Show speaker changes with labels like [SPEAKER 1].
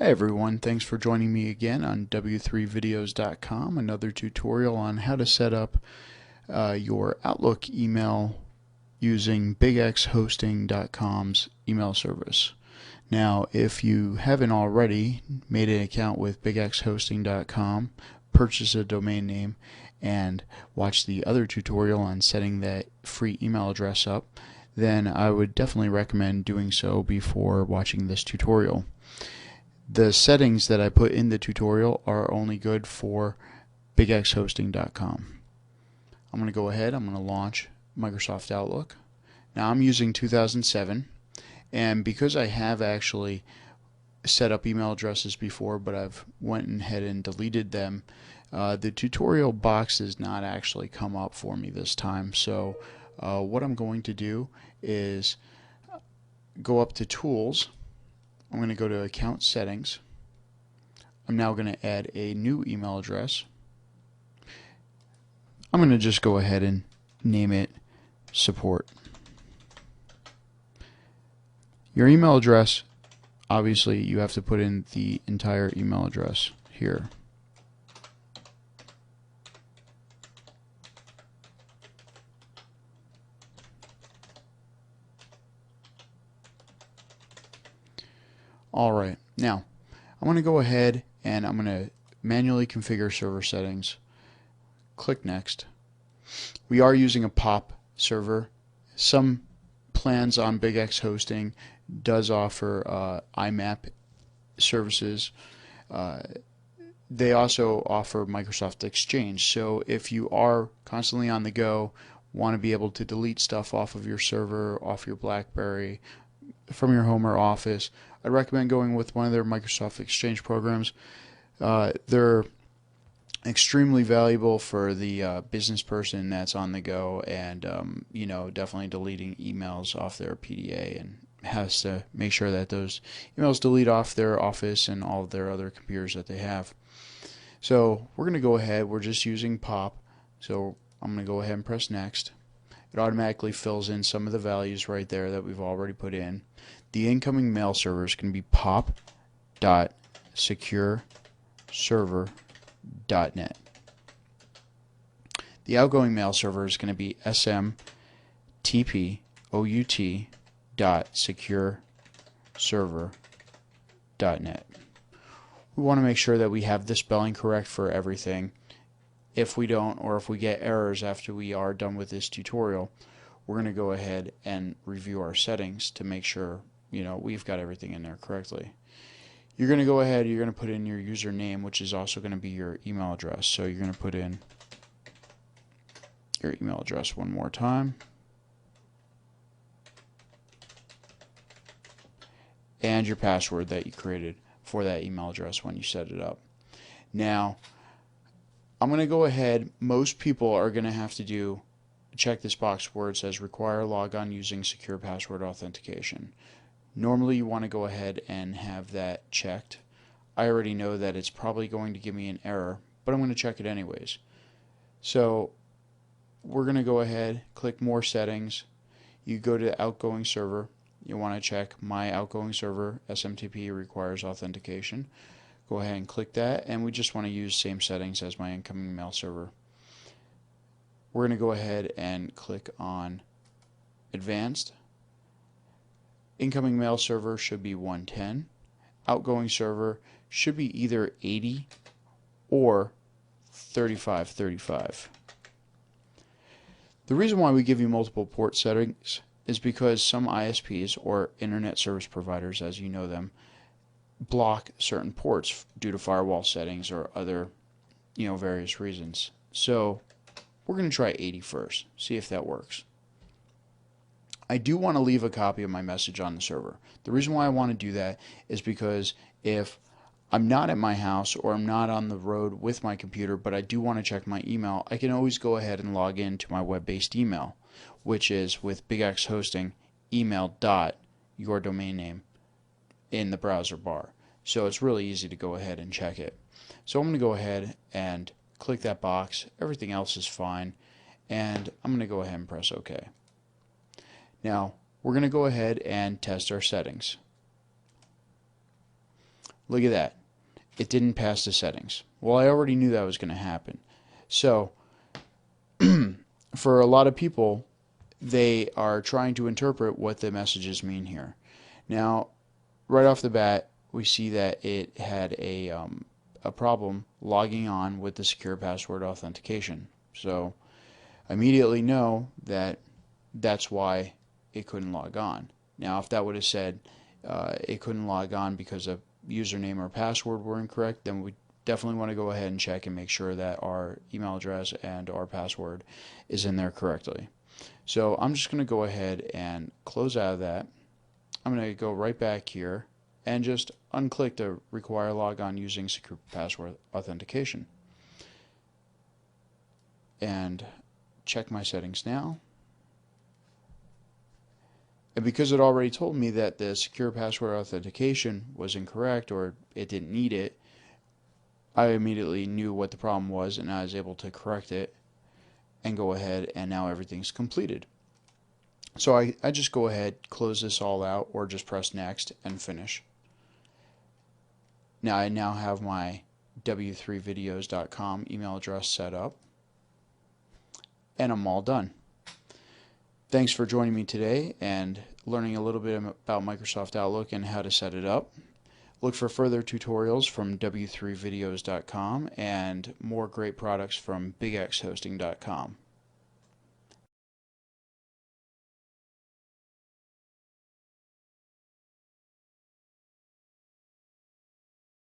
[SPEAKER 1] Hi everyone, thanks for joining me again on w3videos.com, another tutorial on how to set up your Outlook email using bigxhosting.com's email service. Now, if you haven't already made an account with bigxhosting.com, purchase a domain name, and watch the other tutorial on setting that free email address up, then I would definitely recommend doing so before watching this tutorial. The settings that I put in the tutorial are only good for bigxhosting.com. I'm going to go ahead, I'm going to launch Microsoft Outlook. Now I'm using 2007, and because I have actually set up email addresses before, but I've went ahead and deleted them, the tutorial box does not actually come up for me this time. So what I'm going to do is go up to Tools. I'm going to go to Account Settings. I'm now going to add a new email address. I'm going to just go ahead and name it Support. Your email address, obviously you have to put in the entire email address here. Alright, now I'm going to go ahead and I'm going to manually configure server settings. Click Next. We are using a POP server. Some plans on BigX Hosting does offer IMAP services. They also offer Microsoft Exchange. So if you are constantly on the go, want to be able to delete stuff off of your server, off your BlackBerry, from your home or office, I'd recommend going with one of their Microsoft Exchange programs. They're extremely valuable for the business person that's on the go and definitely deleting emails off their PDA and has to make sure that those emails delete off their office and all of their other computers that they have. So we're going to go ahead, we're just using POP, so I'm going to go ahead and press Next. It automatically fills in some of the values right there that we've already put in. The incoming mail server is going to be pop.secureserver.net. The outgoing mail server is going to be smtpout.secureserver.net. We want to make sure that we have the spelling correct for everything. If we don't, or if we get errors after we are done with this tutorial, we're going to go ahead and review our settings to make sure we've got everything in there correctly. You're going to go ahead, you're going to put in your username, which is also going to be your email address. So you're going to put in your email address one more time, and your password that you created for that email address when you set it up. Now I'm going to go ahead, most people are going to have to check this box where it says require logon using secure password authentication. Normally you want to go ahead and have that checked. I already know that it's probably going to give me an error, but I'm going to check it anyways. So we're going to go ahead, click more settings. You go to outgoing server. You want to check my outgoing server SMTP requires authentication. Go ahead and click that, and we just want to use same settings as my incoming mail server. We're going to go ahead and click on Advanced. Incoming mail server should be 110. Outgoing server should be either 80 or 3535. The reason why we give you multiple port settings is because some ISPs, or internet service providers as you know them, block certain ports due to firewall settings or other various reasons. So we're going to try 80 first, see if that works. I do want to leave a copy of my message on the server. The reason why I want to do that is because if I'm not at my house or I'm not on the road with my computer, but I do want to check my email, I can always go ahead and log in to my web-based email, which is with BigX Hosting email.your domain name in the browser bar. So it's really easy to go ahead and check it. So I'm going to go ahead and click that box. Everything else is fine, and I'm going to go ahead and press OK. Now we're going to go ahead and test our settings. Look at that. It didn't pass the settings. Well, I already knew that was going to happen. So, for a lot of people, they are trying to interpret what the messages mean here. Now, right off the bat, we see that it had a problem logging on with the secure password authentication. So, immediately know that that's why it couldn't log on. Now, if that would have said it couldn't log on because a username or password were incorrect, then we definitely want to go ahead and check and make sure that our email address and our password is in there correctly. So I'm just going to go ahead and close out of that. I'm going to go right back here and just unclick the require logon using secure password authentication. And check my settings now. And because it already told me that the secure password authentication was incorrect or it didn't need it, I immediately knew what the problem was and I was able to correct it and go ahead, and now everything's completed. So I just go ahead, close this all out, or just press next and finish. Now I now have my w3videos.com email address set up, and I'm all done. Thanks for joining me today and learning a little bit about Microsoft Outlook and how to set it up. Look for further tutorials from w3videos.com and more great products from bigxhosting.com.